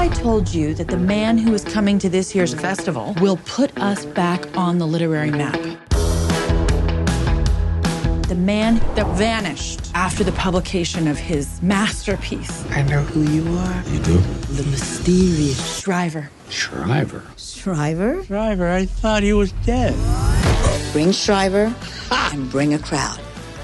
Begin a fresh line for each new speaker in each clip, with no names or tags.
I told you that the man who is coming to this year's festival will put us back on the literary map? The man that vanished after the publication of his masterpiece.
I know who you are.
You do?
The mysterious Shriver.
Shriver?
Shriver?
Shriver, I thought he was dead.
Bring Shriver and bring a crowd.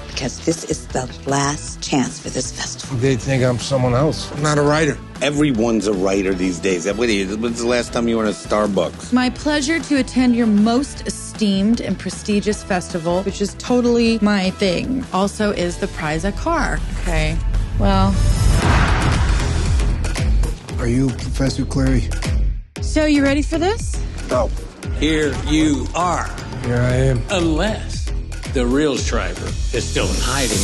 Because this is the last chance for this festival.
They think I'm someone else. I'm not a writer.
Everyone's a writer these days. When's the last time you were in a Starbucks?
My pleasure to attend your most esteemed and prestigious festival, which is totally my thing. Also is the prize a car. Okay, well.
Are you Professor Clary?
So you ready for this?
No.
Here you are.
Here I am.
Unless the real Shriver is still in hiding.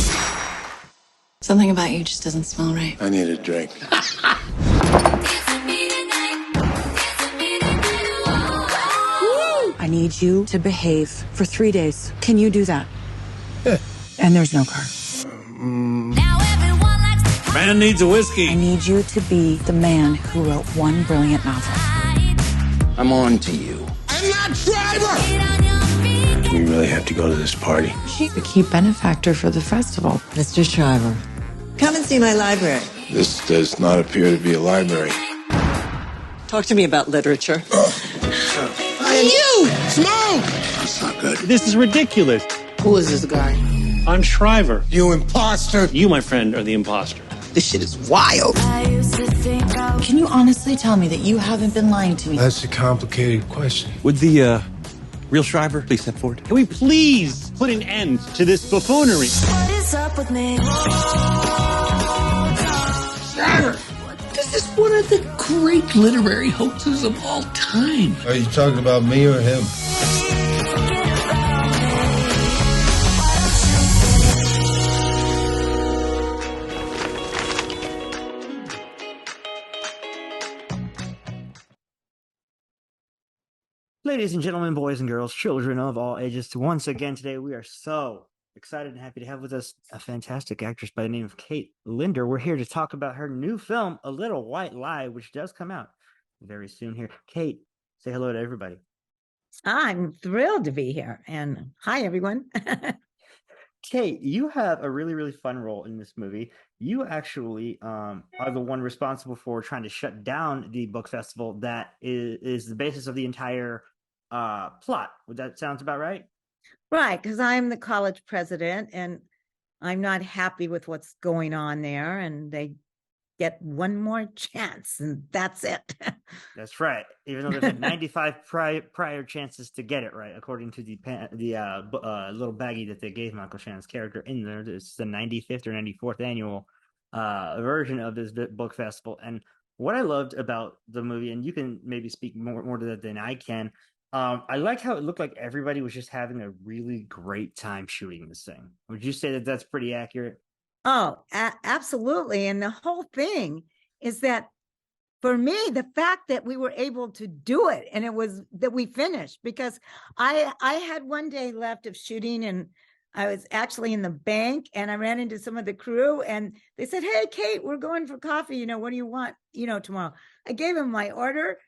Something about you just doesn't smell right.
I need a drink.
I need you to behave for 3 days. Can you do that?
Yeah.
And there's no car.
Man needs a whiskey.
I need you to be the man who wrote one brilliant novel.
I'm on to you.
I'm not Shriver! We really have to go to this party.
She's the key benefactor for the festival.
Mr. Shriver, come and see my library.
This does not appear to be a library.
Talk to me about literature.
And you! Smoke! That's not good.
This is ridiculous.
Who is this guy?
I'm Shriver.
You imposter!
You, my friend, are the imposter.
This shit is wild.
Can you honestly tell me that you haven't been lying to me?
That's a complicated question.
Would the real Shriver please step forward? Can we please put an end to this buffoonery?
What is up with me?
Shriver! This is one of the great literary hoaxes of all time.
Are you talking about me or him?
Ladies and gentlemen, boys and girls, children of all ages, once again today we are so excited and happy to have with us a fantastic actress by the name of Kate Linder. We're here to talk about her new film, A Little White Lie, which does come out very soon here. Kate, say hello to everybody.
I'm thrilled to be here. And hi, everyone.
Kate, you have a really, really fun role in this movie. You actually are the one responsible for trying to shut down the book festival that is the basis of the entire plot. Would that sound about right?
Right, because I'm the college president and I'm not happy with what's going on there. And they get one more chance and that's it.
That's right. Even though they've had 95 prior chances to get it right, according to the little baggie that they gave Michael Shannon's character in there. It's the 95th or 94th annual version of this book festival. And what I loved about the movie, and you can maybe speak more to that than I can, I like how it looked like everybody was just having a really great time shooting this thing. Would you say that that's pretty accurate?
Oh, absolutely. And the whole thing is that for me, the fact that we were able to do it and it was that we finished, because I had one day left of shooting and I was actually in the bank and I ran into some of the crew and they said, "Hey, Kate, we're going for coffee. What do you want, tomorrow?" I gave them my order.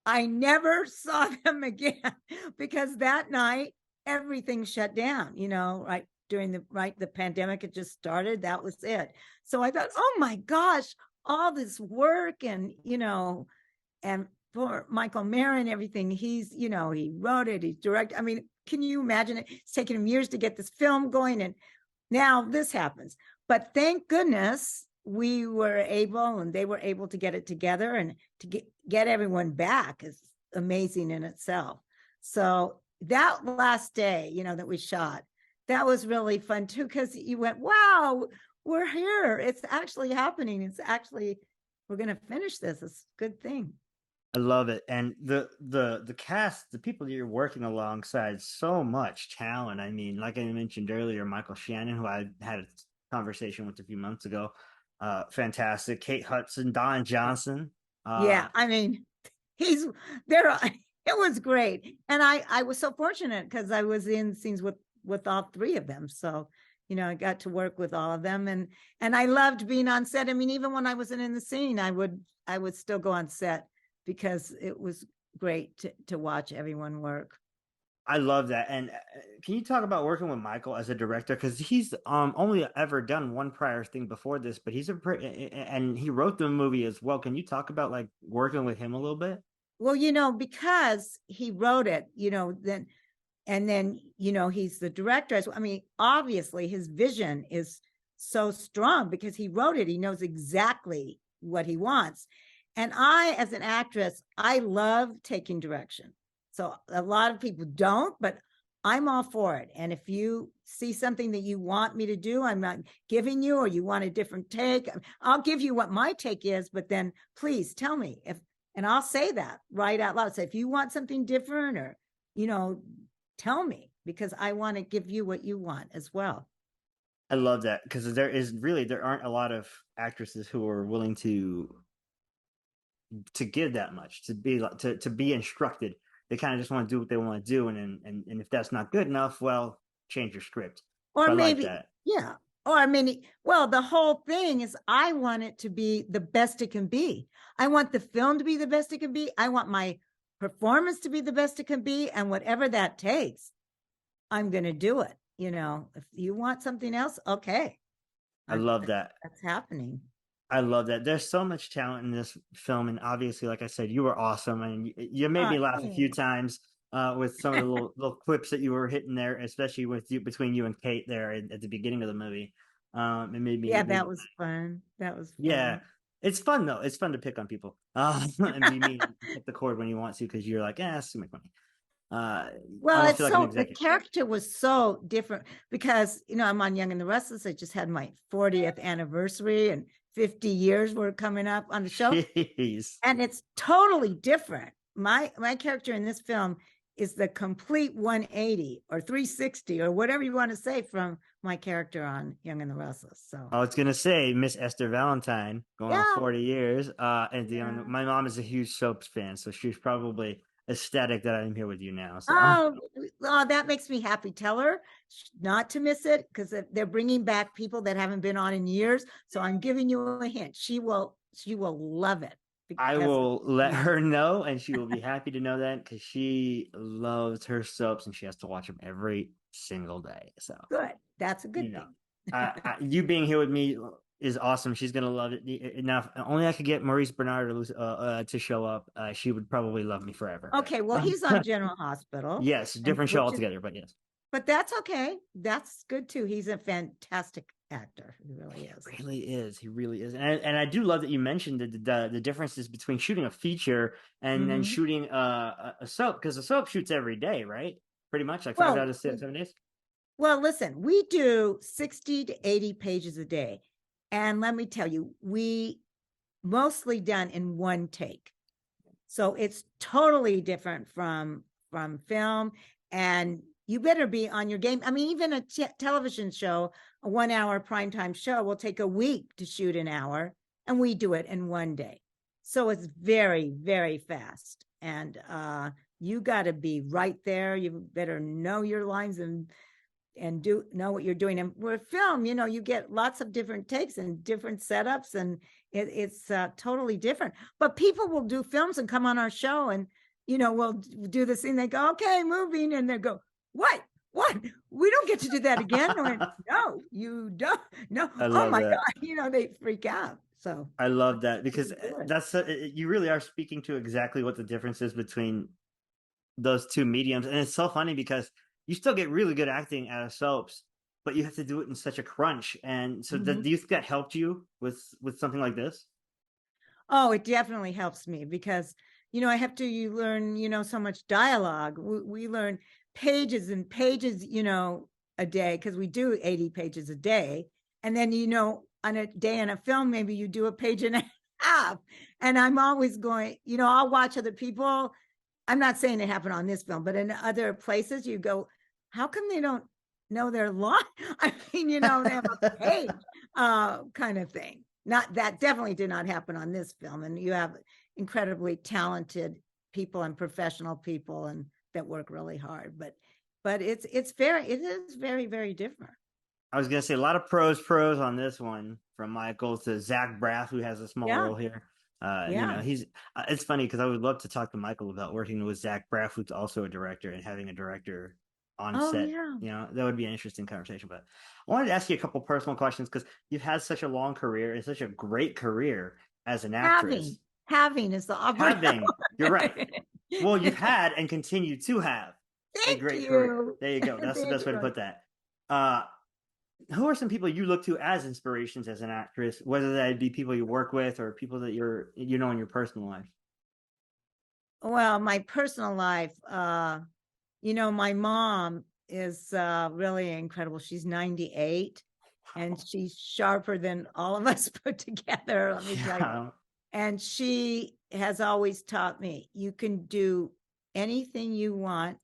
I never saw them again because that night everything shut down, right during the pandemic had just started. That was it. So I thought, oh my gosh, all this work and for Michael Marin, everything he wrote it, he directed. I mean, can you imagine it? It's taken him years to get this film going and now this happens. But thank goodness we were able and they were able to get it together and to get everyone back is amazing in itself. So that last day, that we shot, that was really fun too, because you went, wow, we're here. It's actually happening. We're going to finish this. It's a good thing.
I love it. And the cast, the people that you're working alongside, so much talent. I mean, like I mentioned earlier, Michael Shannon, who I had a conversation with a few months ago, fantastic. Kate Hudson, Don Johnson.
Yeah, I mean, he's there. It was great. And I was so fortunate because I was in scenes with all three of them. So I got to work with all of them, and I loved being on set. I mean, even when I wasn't in the scene, I would still go on set because it was great to watch everyone work.
I love that. And can you talk about working with Michael as a director? Because he's only ever done one prior thing before this, but and he wrote the movie as well. Can you talk about like working with him a little bit?
Well, because he wrote it, then he's the director. I mean, obviously his vision is so strong because he wrote it. He knows exactly what he wants. And I, as an actress, I love taking direction. So a lot of people don't, but I'm all for it. And if you see something that you want me to do, I'm not giving you, or you want a different take, I'll give you what my take is, but then please tell me and I'll say that right out loud. So if you want something different, or, tell me, because I want to give you what you want as well.
I love that, because there aren't a lot of actresses who are willing to give that much, to be instructed. They kind of just want to do what they want to do, and if that's not good enough, well, change your script.
Or
I
maybe,
like that.
yeah. Or I mean, well, the whole thing is I want it to be the best it can be. I want the film to be the best it can be. I want my performance to be the best it can be, and whatever that takes, I'm going to do it. If you want something else, okay.
I love that.
That's happening.
I love that. There's so much talent in this film, and obviously, like I said, you were awesome, and you made me laugh a few times with some of the little clips that you were hitting there, especially between you and Kate there at the beginning of the movie. It made me.
Yeah, that was fun. That was fun.
Yeah, it's fun though. It's fun to pick on people and be mean and hit the cord when you want to, because you're like, it's too much money.
Well, it's so the character was so different because I'm on Young and the Restless. I just had my 40th anniversary, and 50 years were coming up on the show.
Jeez.
And it's totally different. My character in this film is the complete 180 or 360 or whatever you want to say from my character on Young and the Restless. So
I was gonna say Miss Esther Valentine going on 40 years. And my mom is a huge soaps fan, so she's probably ecstatic that I'm here with you now. So.
Oh, that makes me happy. Tell her not to miss it, because they're bringing back people that haven't been on in years. So I'm giving you a hint. She will love it.
I will let her know, and she will be happy to know that, because she loves her soaps and she has to watch them every single day. So
good. That's a good thing.
You being here with me is awesome. She's gonna love it. Now, if only I could get Maurice Bernard to show up, she would probably love me forever.
Okay, well, he's on General Hospital.
Yes, different show altogether, but yes.
But that's okay. That's good too. He's a fantastic actor. He really is.
He really is. And I do love that you mentioned the differences between shooting a feature and then shooting a soap, because a soap shoots every day, right? Pretty much, like 5 out of 7 days.
Well, listen, we do 60 to 80 pages a day. And let me tell you, we mostly done in one take. So it's totally different from film, and you better be on your game. I mean, even a television show, a 1 hour primetime show, will take a week to shoot an hour, and we do it in one day. So it's very, very fast. And you got to be right there. You better know your lines and know what you're doing. And with film, you get lots of different takes and different setups, and it's totally different. But people will do films and come on our show, and we'll do this thing. They go, okay, moving, and they go, what? We don't get to do that again. I went, no, you don't. No. Oh my God. They freak out. So
I love that, because you really are speaking to exactly what the difference is between those two mediums. And it's so funny because you still get really good acting out of soaps, but you have to do it in such a crunch. And so do you think that helped you with something like this?
Oh, it definitely helps me, because, I have to learn, so much dialogue. We learn pages and pages, a day, because we do 80 pages a day. And then, on a day in a film, maybe you do a page and a half. And I'm always going, I'll watch other people. I'm not saying it happened on this film, but in other places you go, how come they don't know their line? I mean, they have a page kind of thing. That definitely did not happen on this film. And you have incredibly talented people and professional people and that work really hard. But it is very, very different.
I was gonna say a lot of pros on this one, from Michael to Zach Braff, who has a small role here. He's. It's funny because I would love to talk to Michael about working with Zach Braff, who's also a director, and having a director on set.
Yeah.
That would be an interesting conversation. But I wanted to ask you a couple personal questions because you've had such a long career and such a great career as an actress.
Having is the operative.
Having, you're right. Well, you've had and continue to have a great career. There you go. That's the best way to put that. Who are some people you look to as inspirations as an actress, whether that be people you work with or people that in your personal life?
Well, my personal life, my mom is really incredible. She's 98 and she's sharper than all of us put together. Let me tell you. And she has always taught me, you can do anything you want.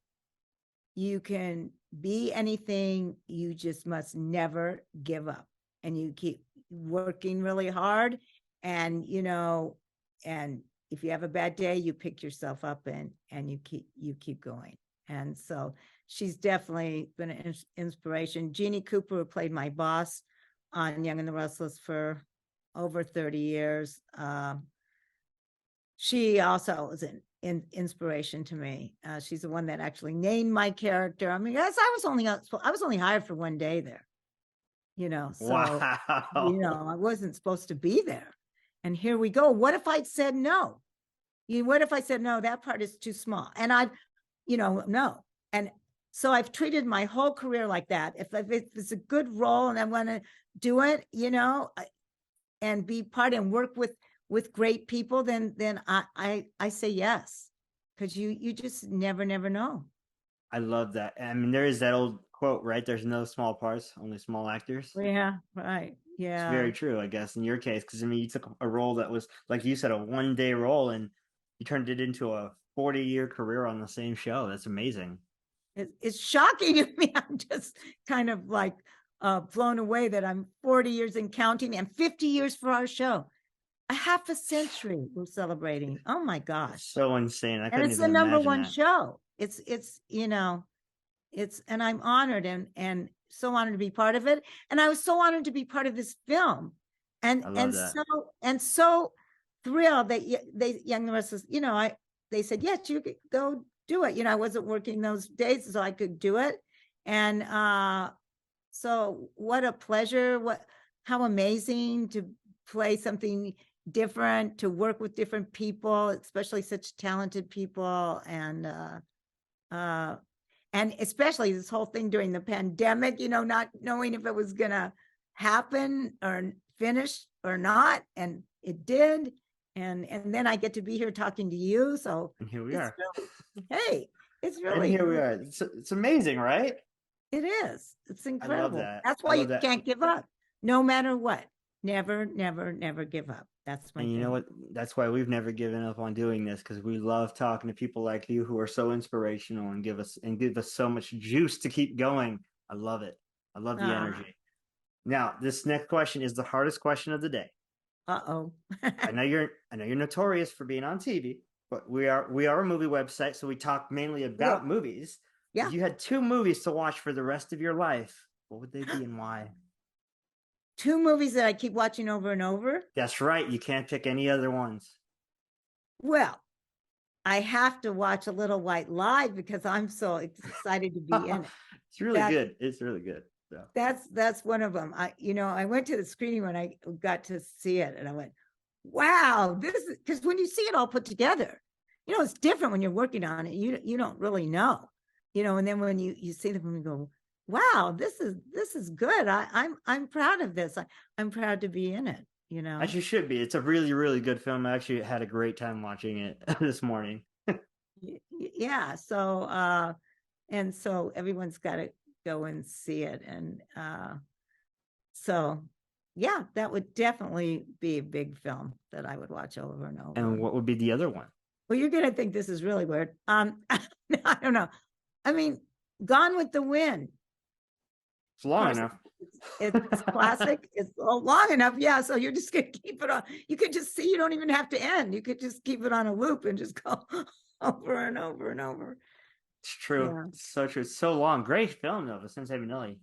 You can be anything. You just must never give up. And you keep working really hard. And, and if you have a bad day, you pick yourself up and you keep going. And so she's definitely been an inspiration. Jeannie Cooper, who played my boss on Young and the Restless for over 30 years. She also was an inspiration to me. She's the one that actually named my character. I mean, I was only hired for one day there, so,
wow.
I wasn't supposed to be there. And here we go. What if I'd said no? What if I said, no, that part is too small? And no. And so I've treated my whole career like that. If it's a good role and I want to do it, and be part and work with great people, then I say yes, because you just never know.
I love that. I mean, there is that old quote, right? There's no small parts, only small actors.
Yeah, right. Yeah,
it's very true, I guess, in your case, because you took a role that was, like you said, a one-day role, and you turned it into a 40-year career on the same show. That's amazing.
It's shocking to me. I'm just kind of like blown away that I'm 40 years and counting, and 50 years for our show. A half a century we're celebrating. Oh my gosh.
It's so insane.
And it's the number one show. It's and I'm honored and so honored to be part of it. And I was so honored to be part of this film. And so thrilled that Young and the Restless, they said, yes, you could go do it. I wasn't working those days, so I could do it. And so what a pleasure. How amazing to play something different, to work with different people, especially such talented people, and especially this whole thing during the pandemic, not knowing if it was gonna happen or finish or not, and it did, and then I get to be here talking to you. So
and here we are.
It's really.
And here we are. It's amazing, right?
It is. It's incredible.
I love that.
That's why you can't give up, no matter what. Never give up. That's my. And
you know what? That's why we've never given up on doing this, because we love talking to people like you who are so inspirational and give us so much juice to keep going. I love it. I love the energy. Now, this next question is the hardest question of the day.
Uh-oh.
I know you're notorious for being on TV, but we are a movie website, so we talk mainly about movies.
Yeah.
If you had 2 movies to watch for the rest of your life, what would they be and why?
2 movies that I keep watching over and over?
That's right. You can't pick any other ones.
Well, I have to watch A Little White Lie because I'm so excited to be in it.
It's really good. It's really good. So.
That's one of them. I went to the screening when I got to see it, and I went, wow, this is, because when you see it all put together, it's different when you're working on it. You don't really know, and then when you see them, you go, wow, this is good. I'm proud of this. I'm proud to be in it,
As you should be. It's a really, really good film. I actually had a great time watching it this morning.
Yeah. So so everyone's got to go and see it. And so yeah, that would definitely be a big film that I would watch over and over.
And what would be the other one?
Well, you're gonna think this is really weird. I don't know. I mean, Gone with the Wind.
It's long enough.
It's classic. It's long enough. Yeah. So you're just going to keep it on. You could just see, you don't even have to end. You could just keep it on a loop and just go over and over and over.
It's true.
Yeah.
It's so true. It's so long. Great film though. Sensei Minnelli,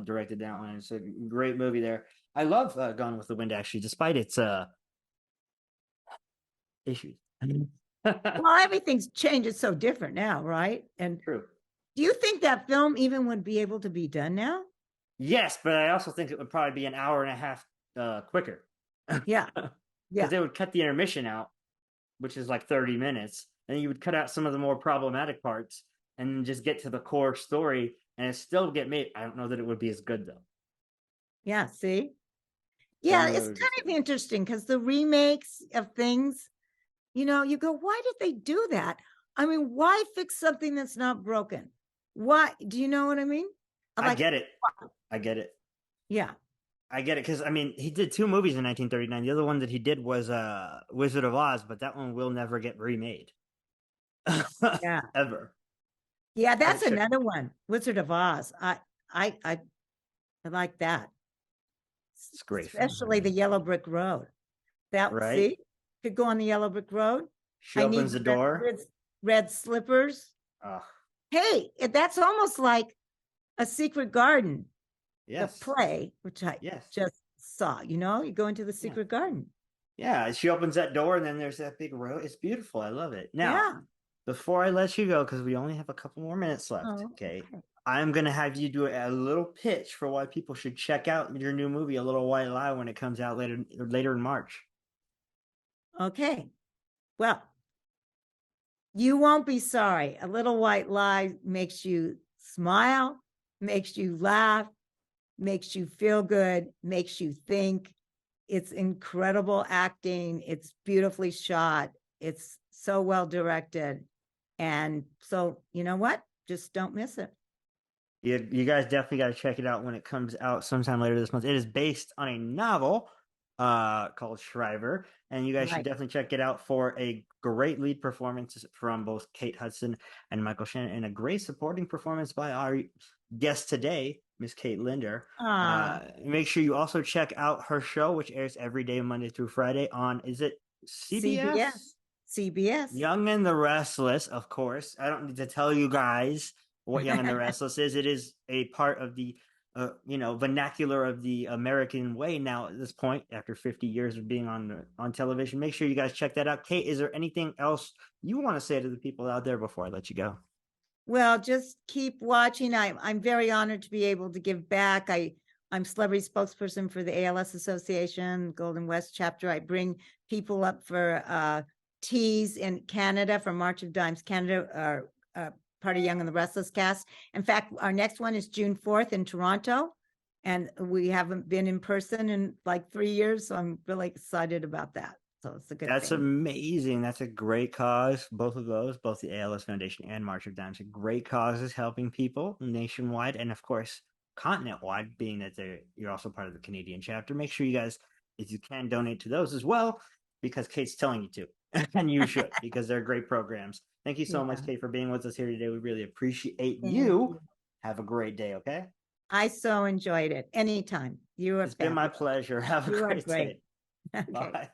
directed that one. It's a great movie there. I love Gone with the Wind actually, despite its issues.
Well, everything's changed. It's so different now, right? And
True.
do you think that film even would be able to be done now?
Yes, but I also think it would probably be an hour and a half quicker.
Yeah.
Because
Yeah.
they would cut the intermission out, which is like 30 minutes, and you would cut out some of the more problematic parts and just get to the core story, and it still get made. I don't know that it would be as good though.
Yeah. See? Yeah,
Don't know
it's
that it would be
kind of interesting because the remakes of things, you go, why did they do that? I mean, why fix something that's not broken? Why? Do you know what I mean?
I get it. I get it.
Yeah.
I get it because I mean he did 2 movies in 1939. The other one that he did was Wizard of Oz, but that one will never get remade.
Yeah.
Ever.
Yeah, that's
sure.
another one. Wizard of Oz. I like that.
It's great. film.
Especially the Yellow Brick Road. That
Right.
see, could go on the Yellow Brick Road.
She opens the door.
Red slippers.
Oh,
Hey, that's almost like A Secret Garden,
yes.
the play, which I
Yes.
just saw. You go into the secret garden.
Yeah, she opens that door and then there's that big road. It's beautiful. I love it. Now,
Yeah.
before I let you go, because we only have a couple more minutes left,
Oh,
okay, I'm going to have you do a little pitch for why people should check out your new movie, A Little White Lie, when it comes out later in March.
Okay. Well, you won't be sorry. A Little White Lie makes you smile, makes you laugh, makes you feel good, makes you think. It's incredible acting. It's beautifully shot. It's so well directed. And so, you know what? Just don't miss it.
You guys definitely got to check it out when it comes out sometime later this month. It is based on a novel called Shriver, and you guys should definitely check it out for a great lead performance from both Kate Hudson and Michael Shannon, and a great supporting performance by our guest today, Miss Kate Linder. Make sure you also check out her show, which airs every day, Monday through Friday on, is it CBS?
CBS.
Young and the Restless, of course. I don't need to tell you guys what Young and the Restless is. It is a part of the vernacular of the American way now at this point, after 50 years of being on television. Make sure you guys check that out. Kate, is there anything else you want to say to the people out there before I let you go?
Well, just keep watching. I'm very honored to be able to give back. I'm celebrity spokesperson for the ALS Association, Golden West chapter. I bring people up for teas in Canada for March of Dimes Canada, part of Young and the Restless cast. In fact, our next one is June 4th in Toronto, and we haven't been in person in like 3 years, so I'm really excited about that. So it's a good
That's
thing.
amazing. That's a great cause. Both of those, both the ALS Foundation and March of Dimes, are great causes helping people nationwide and, of course, continent-wide, being that you're also part of the Canadian chapter. Make sure you guys, if you can, donate to those as well, because Kate's telling you to. And you should, because they're great programs. Thank you so much, Kate, for being with us here today. We really appreciate you. Have a great day, okay?
I so enjoyed it. Anytime. It's
been my pleasure. Have a great day.
Okay.
Bye.